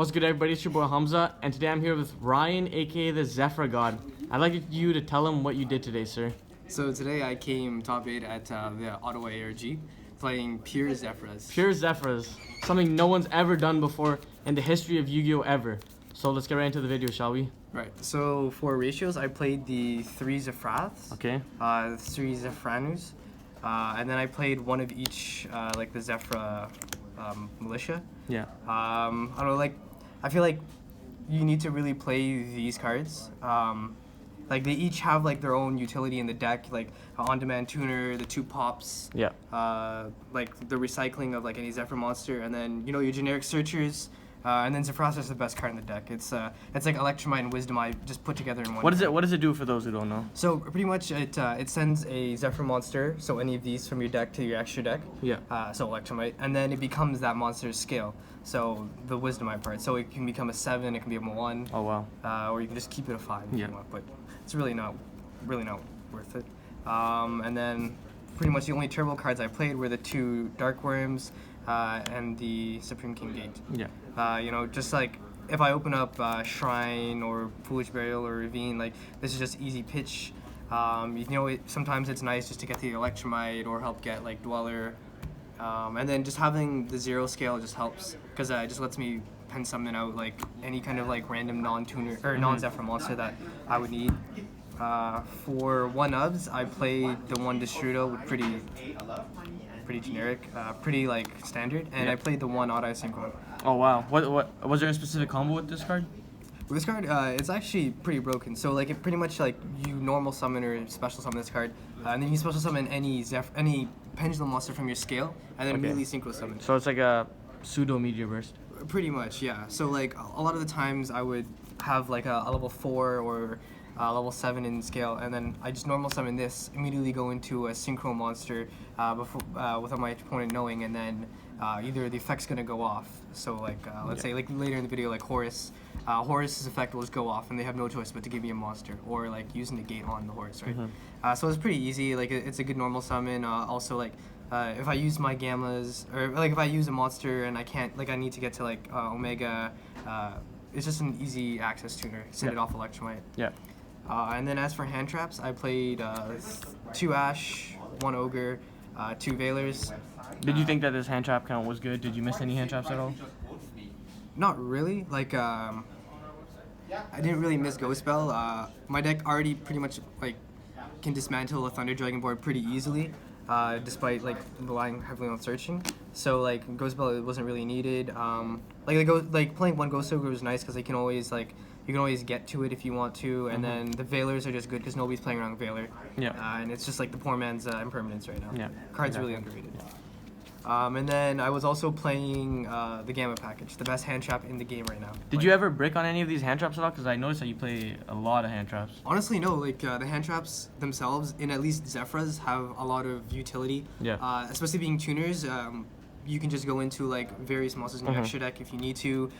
What's good, everybody? It's your boy Hamza, and today I'm here with Ryan, aka the Zefra God. I'd like you to tell him what you did today, sir. So today I came top 8 at the Ottawa ARG, playing pure Zefras. Pure Zefras, something no one's ever done before in the history of Yu-Gi-Oh! Ever. So let's get right into the video, shall we? Right. So for ratios, I played the 3 Zefraths, Okay. 3 Zefranus, and then I played one of each, like the Zefra militia. Yeah. I don't know, like, I feel like you need to really play these cards. Like, they each have, like, their own utility in the deck, like, on-demand tuner, the 2 pops, Yeah. like, the recycling of, like, any Zefra monster, and then, you know, your generic searchers, and then Zefra is the best card in the deck. It's like Electromite and Wisdom Eye just put together in one. What does it do for those who don't know? So, pretty much, it sends a Zefra monster, so any of these from your deck to your extra deck. Yeah. So Electromite, and then it becomes that monster's scale. So the Wisdom Eye part. So it can become a 7, it can become a 1. Oh, wow. Or you can just keep it a 5 if Yeah. you want, but it's really not worth it. And then pretty much the only turbo cards I played were the 2 Dark Worms and the Supreme King Gate. Yeah. You know, just like if I open up Shrine or Foolish Burial or Ravine, like this is just easy pitch. You know, sometimes it's nice just to get the Electromite or help get like Dweller. And then just having the 0 scale just helps because it just lets me pen summon out like any kind of like random non-tuner or non-Zefra monster that I would need. For 1-ubs, I played the 1 Destrudo with pretty generic, pretty like standard, and I played the 1 Auto Synchro. Oh, wow. What was there a specific combo with this card? With this card, it's actually pretty broken. So like it pretty much like you normal summon or special summon this card, and then you special summon any pendulum monster from your scale, and then immediately synchro summon. So it's like a pseudo meteor burst. Pretty much, yeah. So like a lot of the times I would have like a level 4 or level 7 in scale, and then I just normal summon this, immediately go into a synchro monster without my opponent knowing, and then either the effect's gonna go off. So like let's say like later in the video, like Horus. Horus's effect will just go off, and they have no choice but to give me a monster, or like using the gate on the Horus, right? So it's pretty easy. Like it's a good normal summon. Also like if I use my gammas, or like if I use a monster and I can't, like I need to get to like Omega, it's just an easy access tuner. Send it off Electromite. Yeah. And then as for hand traps, I played 2 Ash, 1 Ogre, 2 Veilers. Did you think that this hand trap count was good? Did you miss any hand traps at all? Not really. Like I didn't really miss Ghost Spell. My deck already pretty much like can dismantle a Thunder Dragon board pretty easily, despite like relying heavily on searching. So like Ghost Spell wasn't really needed. Like playing 1 Ghost Ogre was nice because you can always get to it if you want to, and then the Veilers are just good because nobody's playing around with Veiler. Yeah. And it's just like the poor man's impermanence right now. Yeah. Card's really underrated. And then I was also playing the Gamma package, the best hand trap in the game right now. Did you ever brick on any of these hand traps at all? Because I noticed that you play a lot of hand traps. Honestly, no. Like the hand traps themselves, in at least Zefras, have a lot of utility. Yeah. Especially being tuners, you can just go into like various monsters in your extra deck if you need to.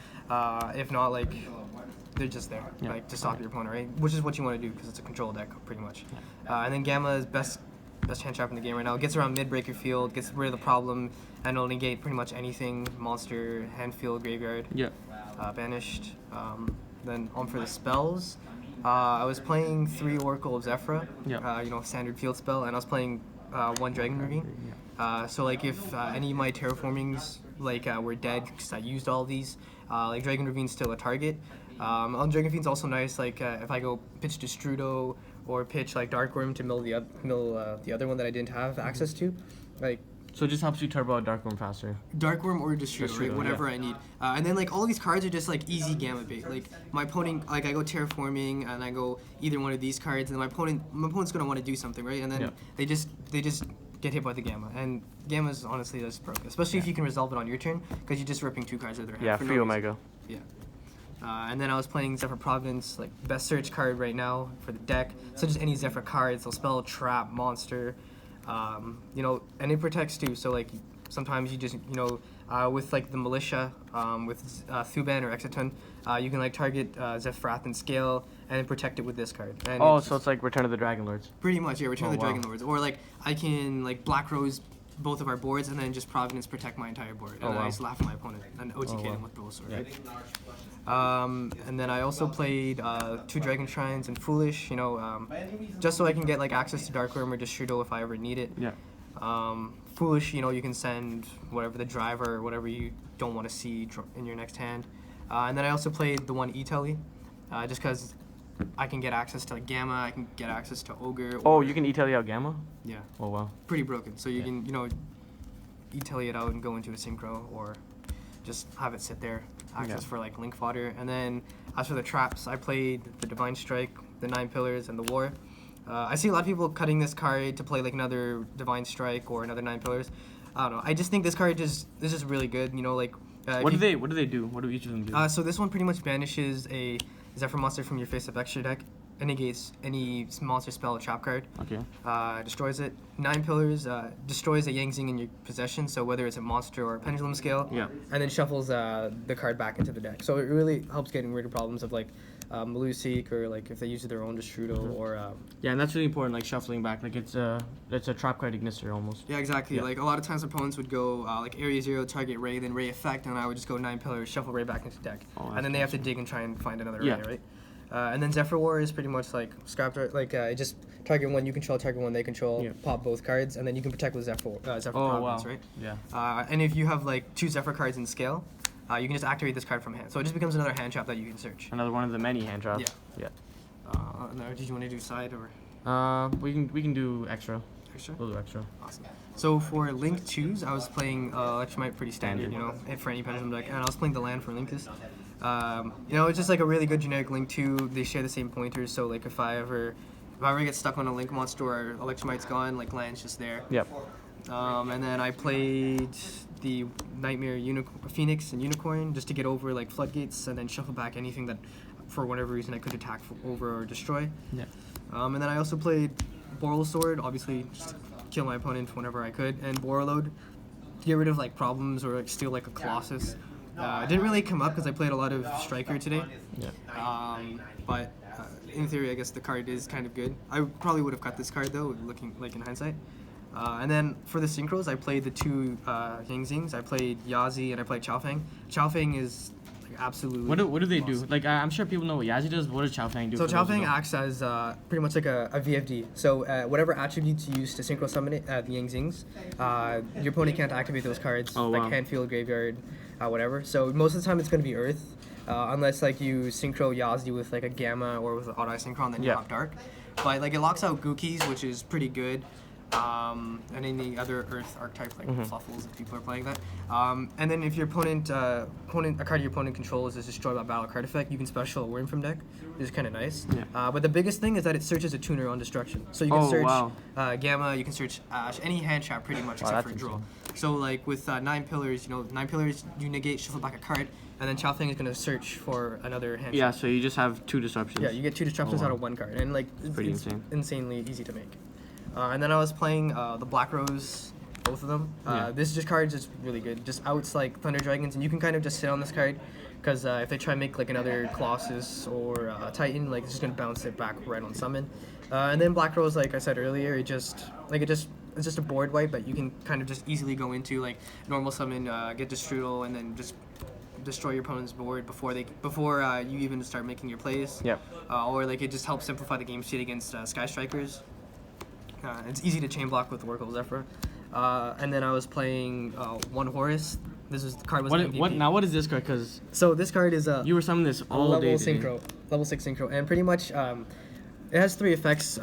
If not, like they're just there, like to stop your opponent, right? Which is what you want to do because it's a control deck, pretty much. And then Gamma is best hand trap in the game right now. It gets around mid-break your field, gets rid of the problem, and it'll negate pretty much anything, monster, hand field, graveyard, banished. Then on for the spells, I was playing 3 Oracle of Zefra, you know, standard field spell, and I was playing 1 Dragon Ravine. So like if any of my terraformings like were dead because I used all of these, like Dragon Ravine's still a target. On Dragon Ravine's also nice, like if I go pitch Destrudo or pitch like Dark Worm to mill the other one that I didn't have access to, like. So it just helps you turbo out Dark Worm faster. Dark Worm or Destrudo, right? Whatever I need. And then like all these cards are just like easy gamma bait. Like my opponent, like I go terraforming and I go either one of these cards, and my opponent's gonna want to do something, right? And then they just get hit by the gamma, and gamma is honestly just broken, especially if you can resolve it on your turn, because you're just ripping 2 cards out of their hand. Yeah, for free no Omega. reason. Yeah. And then I was playing Zefra Providence, like best search card right now for the deck. So just any Zefra cards, they'll spell, trap, monster, you know, and it protects too. So like sometimes you just, you know, with like the militia, with Thuban or Exiton, you can like target Zefrath and scale and then protect it with this card. And so it's like Return of the Dragon Lords. Pretty much, yeah, Return of the Dragon Lords. Or like I can like Black Rose both of our boards, and then just Providence protect my entire board. And Oh, then wow. I just laugh at my opponent and OTK wow. them with Dual Sword. Yeah. Right? And then I also played 2 Dragon Shrines and Foolish, just so I can get like access to Dark Worm or Destrudo if I ever need it. Yeah. Foolish, you can send whatever the driver or whatever you don't want to see in your next hand. And then I also played the one E-Telly, just because I can get access to like Gamma, I can get access to Ogre. Oh, you can E-Telly out Gamma? Yeah. Oh, wow. Pretty broken. So you can, E-Telly it out and go into a synchro, or just have it sit there, access for like link fodder. And then as for the traps, I played the Divine Strike, the 9 Pillars, and the War. I see a lot of people cutting this card to play like another Divine Strike or another 9 Pillars. I don't know. I just think this card is just really good. What do they do? What do each of them do? So this one pretty much banishes a Zefra monster from your face-up extra deck and negates any monster spell or trap card. Okay. Destroys it. 9 Pillars destroys a Yang Zing in your possession, so whether it's a monster or a pendulum scale. Yeah. And then shuffles the card back into the deck. So it really helps getting rid of problems of like Malusik, or like if they use their own Destrudo or. Yeah, and that's really important. Like shuffling back, like it's a trap card ignister almost. Yeah, exactly. Yeah. Like a lot of times opponents would go like Area 0, target Ray, then Ray effect, and I would just go 9 Pillars, shuffle Ray back into deck, and then they have to dig and try and find another Ray, right? And then Zephyr War is pretty much like scrap, just target one you control, target one they control, pop both cards, and then you can protect with Zephyr Providence, right? Yeah. And if you have like 2 Zephyr cards in scale, you can just activate this card from hand. So it just becomes another hand trap that you can search. Another one of the many hand traps. Yeah. Did you want to do side or? We can do extra. Extra? We'll do extra. Awesome. So for Link 2s, I was playing Electromite pretty standard, for any pendulum deck, and I was playing the land for Linkus. It's just like a really good generic Link 2. They share the same pointers, so like if I ever get stuck on a Link monster or Electromite's gone, like land's just there. Yep. And then I played the Nightmare Phoenix and Unicorn just to get over like floodgates, and then shuffle back anything that for whatever reason I could attack over or destroy. Yeah. And then I also played Boral Sword, obviously just to kill my opponent whenever I could, and Borreload to get rid of like problems or like steal like a Colossus. It didn't really come up because I played a lot of Striker today. Yeah. But in theory, I guess the card is kind of good. I probably would have cut this card though, looking like in hindsight. And then for the synchros, I played the 2 Yang Zings. I played Yazi and I played Chaofeng. Chaofeng is like absolutely. What do they do? Like I'm sure people know what Yazi does. What does Chaofeng do? So Chaofeng acts as pretty much like a VFD. So whatever attributes you use to synchro summon it, the Yang Zings, your opponent can't activate those cards. Like hand, field, graveyard, whatever. So most of the time it's going to be Earth, unless like you synchro Yazi with like a Gamma or with an Auto Synchron, then you have Dark. But like it locks out Gookies, which is pretty good. And any other Earth archetype like Fluffles if people are playing that. And then if your a card your opponent controls is destroyed by battle card effect, you can special a Worm from deck, which is kind of nice. Yeah. But the biggest thing is that it searches a tuner on destruction. So you can search Gamma, you can search Ash, any hand trap pretty much except for Draw. So like with 9 Pillars, 9 Pillars you negate, shuffle back a card, and then Chaofeng is going to search for another hand trap. So you just have 2 disruptions. Yeah, you get 2 disruptions out of 1 card, and like it's insanely easy to make. And then I was playing the Black Rose, both of them. This card is just really good. Just outs like Thunder Dragons, and you can kind of just sit on this card, because if they try and make like another Colossus or Titan, like it's just gonna bounce it back right on summon. And then Black Rose, like I said earlier, it's just a board wipe that you can kind of just easily go into, like normal summon, get Destrudel, and then just destroy your opponent's board before you even start making your plays. Yep. Or like it just helps simplify the game state against Sky Strikers. It's easy to chain block with Oracle Zefra. And then I was playing 1 Horus. The card was MVP. What is this card? Because so this card is you were summoning this all level day synchro, level 6 synchro, and pretty much it has 3 effects.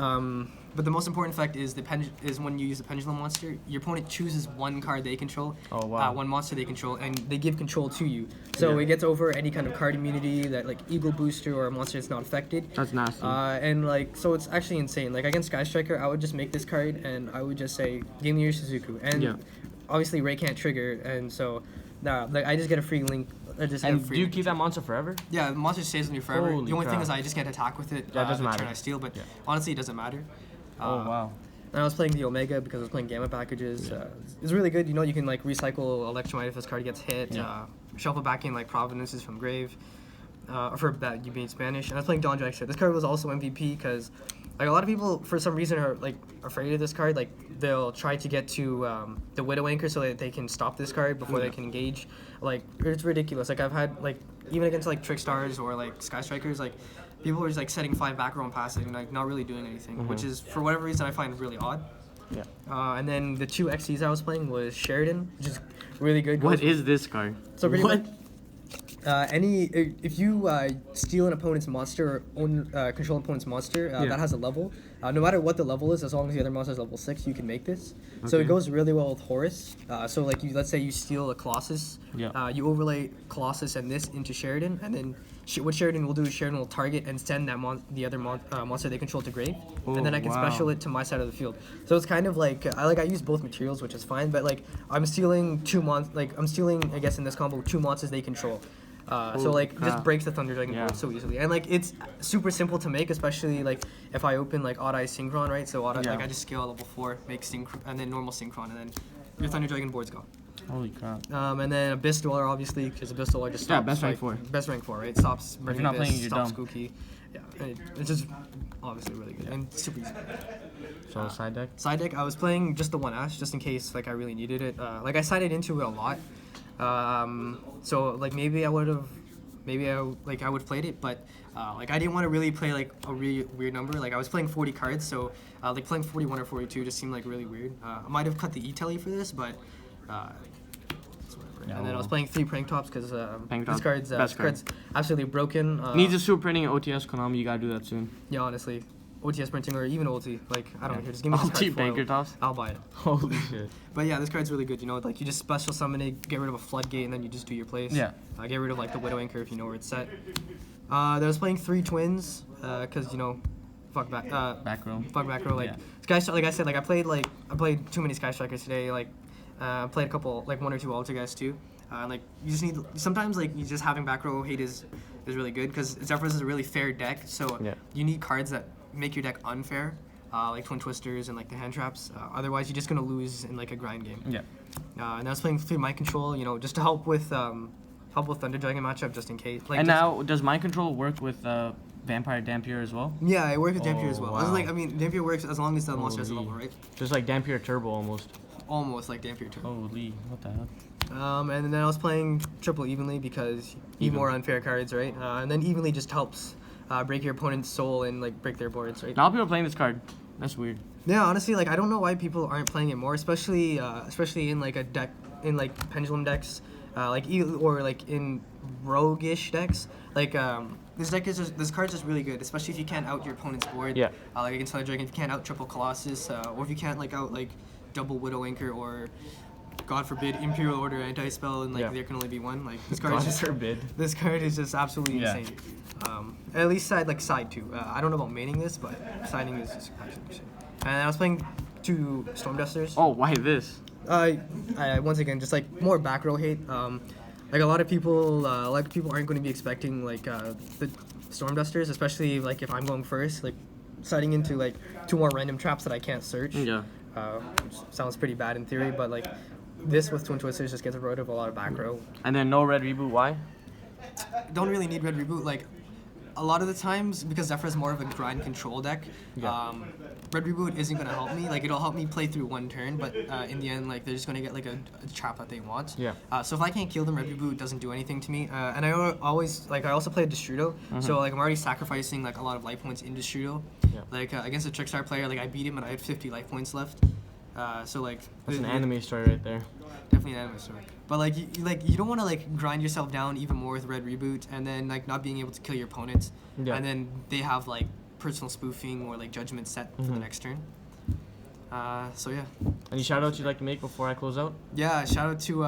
But the most important effect is is when you use the Pendulum monster, your opponent chooses 1 card they control, 1 monster they control, and they give control to you. So it gets over any kind of card immunity that like Eagle Booster or a monster that's not affected. That's nasty. And like so it's actually insane. Like against Sky Striker, I would just make this card and I would just say, give me your Suzuku. And obviously Ray can't trigger, and so like I just get a free link. And do you keep that monster forever? Yeah, the monster stays on you forever. Holy the only crap. thing is I just can't attack with it. Yeah, it doesn't the matter. turn I steal, but honestly, it doesn't matter. Oh wow. And I was playing the Omega because I was playing Gamma packages. It's really good. You can like recycle Electromite if this card gets hit. Shuffle back in like Providences from grave. For that you being Spanish. And I was playing Dawn Dragster. This card was also MVP because like a lot of people for some reason are like afraid of this card. Like they'll try to get to the Widow Anchor so that they can stop this card before they can engage. Like it's ridiculous. Like I've had like even against like Trick Stars or like Sky Strikers, like people are just like setting 5 back row and passing and like not really doing anything, which is for whatever reason I find really odd. Yeah. And then the 2 XCs I was playing was Sheridan, which is really good. What is this card? So pretty much, if you steal an opponent's monster or own control an opponent's monster that has a level, no matter what the level is, as long as the other monster is level 6, you can make this. So it goes really well with Horus. So like let's say you steal a Colossus, you overlay Colossus and this into Sheridan, and then what Sheridan will do is Sheridan will target and send that the other monster they control to grave, and then I can special it to my side of the field. So it's kind of like I use both materials, which is fine, but like I'm stealing I guess in this combo 2 monsters they control. So like just breaks the Thunder Dragon board so easily, and like it's super simple to make, especially like if I open like Odd Eye Synchron, right? So like I just scale level 4, make Synchron, and then normal Synchron, and then your Thunder Dragon board's gone. Holy crap. And then Abyss Dweller, obviously, because Abyss Dweller just stops. Best rank 4. Best rank 4, right? Stops Burning not Abyss, playing, you're stops dumb. Kooky. Yeah, and it's just obviously really good and super easy. So side deck? Side deck, I was playing just the 1 Ash, just in case like I really needed it. Like I sided into it a lot. So like maybe I would have played it, but like I didn't want to really play like a really weird number. Like I was playing 40 cards, so like playing 41 or 42 just seemed like really weird. I might have cut the E-Telly for this, but it's whatever. And then I was playing 3 Prank Tops because this card's absolutely broken. Needs a super printing at OTS Konami. You gotta do that soon. Yeah, honestly. OTS printing or even ulti, like I don't care, just give me this Ulti card banker tops? I'll buy it. Holy shit. But yeah, this card's really good, you know, like you just special summon it, get rid of a floodgate, and then you just do your plays. Yeah. Get rid of like the Widow Anchor if you know where it's set. I was playing 3 twins, cause you know, fuck back row. Like like I said, like I played too many Sky Strikers today. Like played a couple, like 1 or 2 Alta guys too. Like you just need sometimes like you just having back row hate is really good because Zefra is a really fair deck. So you need cards that make your deck unfair, like Twin Twisters and like the hand traps. Otherwise, you're just gonna lose in like a grind game. Yeah. And I was playing 3 Mind Control, you know, just to help with Thunder Dragon matchup, just in case. Like, and now, does Mind Control work with Vampire Dampier as well? Yeah, it works with Dampier as well. Wow. I mean, Dampier works as long as the monster has a level, right? Just like Dampier Turbo almost. Almost like Dampier Turbo. Holy, what the heck? And then I was playing triple evenly because you need more unfair cards, right? And then evenly just helps break your opponent's soul and like break their boards, right? Now people are playing this card. That's weird. Yeah, honestly, like I don't know why people aren't playing it more, especially in like a deck in like pendulum decks, or like in roguish decks. Like this card's just really good, especially if you can't out your opponent's board. Yeah. Like against Thunder Dragon, if you can't out triple Colossus, or if you can't like out like double Widow Anchor or God forbid Imperial Order anti-spell and like there can only be one. Like this card This card is just absolutely insane. At least side 2. I don't know about maining this, but siding is just actually insane. And I was playing 2 Storm Dusters. Oh, why this? Once again, just like more back row hate. Like a lot of people aren't going to be expecting like the Storm Dusters, especially like if I'm going first, like siding into like 2 more random traps that I can't search. Yeah. Which sounds pretty bad in theory, but like this with Twin Twisters just gets rid of a lot of back row. And then no red reboot. Why? Don't really need red reboot. Like a lot of the times, because Zefra is more of a grind control deck, red reboot isn't gonna help me. Like it'll help me play through 1 turn, but in the end, like they're just gonna get like a trap that they want. Yeah. So if I can't kill them, red reboot doesn't do anything to me. And I also play Destrudo, so like I'm already sacrificing like a lot of life points in Destrudo. Yeah. Like against a Trickstar player, like I beat him and I had 50 life points left. So like that's an anime story right there. Definitely an anime story. But like you don't want to like grind yourself down even more with red reboot and then like not being able to kill your opponents. Yeah. And then they have like personal spoofing or like judgment set for the next turn. So yeah. Any shoutouts you'd like to make before I close out? Yeah, shout out to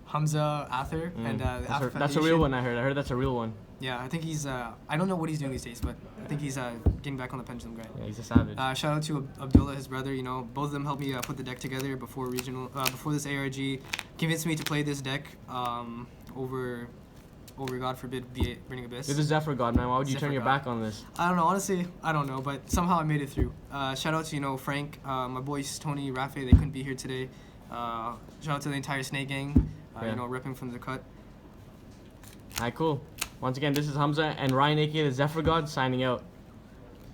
Hamza Ather and that's a real one. I heard that's a real one. Yeah, I think he's I don't know what he's doing these days, but I think he's getting back on the pendulum grind. Yeah, he's a savage. Shout out to Abdullah, his brother. You know, both of them helped me put the deck together before this ARG. Convinced me to play this deck over God forbid Burning Abyss. You're the Zefra god, man. Why would you turn your back on this? I don't know. Honestly, I don't know, but somehow I made it through. Shout out to Frank, my boys Tony, Rafe. They couldn't be here today. Shout out to the entire Snake Gang. Repping from the cut. Alright, cool. Once again, this is Hamza and Ryan, aka the Zefra God, signing out.